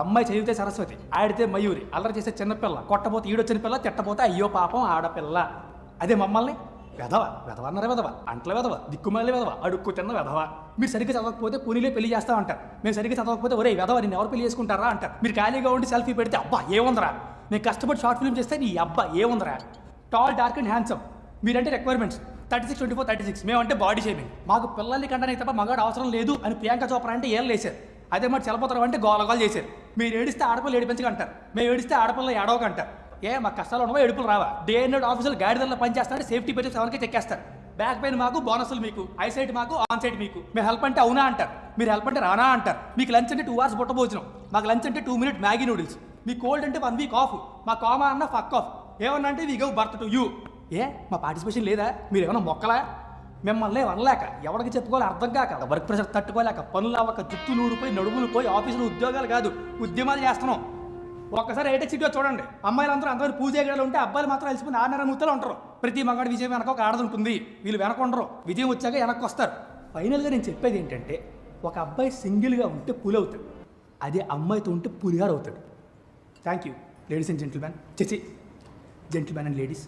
అమ్మాయి చదివితే సరస్వతి, ఆడితే మయూరి, అల్లరి చేసే చిన్నపిల్ల, కొట్టపోతే ఈడొచ్చిన పిల్ల, తిట్టపోతే అయ్యో పాపం ఆడపిల్ల. అదే మమ్మల్ని వెధవ వెధవ అన్నారా, వెధవ అంట్ల వెధవ, దిక్కుమాలి వెధవ, అడుక్కు తిన్న వెధవ. మీరు సరిగ్గా చదవకపోతే పునిలే పెళ్లి చేస్తా అంటారు. మేము సరిగ్గా చదవకపోతే ఒరే వెధవ నేను ఎవరు పెళ్లి చేసుకుంటారా అంటారు. మీరు ఖాళీగా ఉండి సెల్ఫీ పెడితే అబ్బా ఏముందరా, నేను కష్టపడి షార్ట్ ఫిల్మ్ చేస్తే నీ అబ్బా ఏముందరా. టాల్, డార్క్ అండ్ హ్యాండ్సమ్, మీరంటే రిక్వైర్మెంట్స్ 36, 24, 36. మేమంటే బాడీ షేమింగ్. మాకు పిల్లల్ని కంటే తప్ప మగాడు అవసరం లేదు అని ప్రియాంక చోప్రా అంటే ఏళ్ళు వేశారు. అదే మరి చలపోతారు అంటే గోలగోలు చేశారు. మీరు ఏడిస్తే ఆడపిల్ల ఏడిపించక అంటారు, మేము ఏడిస్తే ఆడపిల్ల ఏడవక అంటారు. మా కష్టాలు ఉండవా, ఏడుపులు రావా? డే అండ్ నైట్ ఆఫీసులు గాడిదల్లో పనిచేస్తాడు, సేఫ్టీ పెట్టి ఎవరికి చెక్కేస్తారు. బ్యాక్ పెయిన్ మాకు, బోనస్లు మీకు, ఐసైట్ మాకు, ఆన్ సైట్ మీకు. మేము హెల్ప్ అంటే అవునా అంటారు, మీరు హెల్ప్ అంటే రానా అంటారు. మీకు లంచ్ అంటే 2 hours బుట్ట భోజనం, మాకు లంచ్ అంటే 2 minute మ్యాగీ నూడిల్స్. మీ కోల్డ్ అంటే 1 week ఆఫ్, మా కామా అన్న ఫక్ ఆఫ్. ఏమన్నా అంటే we gov birth to you. మా పార్టిసిపేషన్ లేదా? మీరు ఏమన్నా మొక్కలా? మిమ్మల్ని వనలేక, ఎవరికి చెప్పుకోవాలి అర్థం కాక, వర్క్ ప్రెషర్ తట్టుకోలేక, పనులు అవ్వక, జుట్టు ఊడిపోయి, నడుములు పోయి, ఆఫీసులో ఉద్యోగాలు కాదు ఉద్యమాలు చేస్తున్నాం. ఒక్కసారి ఏటెక్ సిటీలో చూడండి, అమ్మాయిలందరూ అందరూ పూజ చేయగలరు ఉంటే అబ్బాయిలు మాత్రం కలిసిపోయి 6.5 ముద్దలు ఉంటారు. ప్రతి మగాడు విజయం వెనక ఒక ఆడది ఉంటుంది. వీళ్ళు వెనక ఉండరు, విజయం వచ్చాక వెనక్కి వస్తారు. ఫైనల్గా నేను చెప్పేది ఏంటంటే, ఒక అబ్బాయి సింగిల్గా ఉంటే పులి అవుతాడు, అదే అమ్మాయితో ఉంటే పులిహార్ అవుతాడు. Thank you ladies and gentlemen, gentlemen and ladies.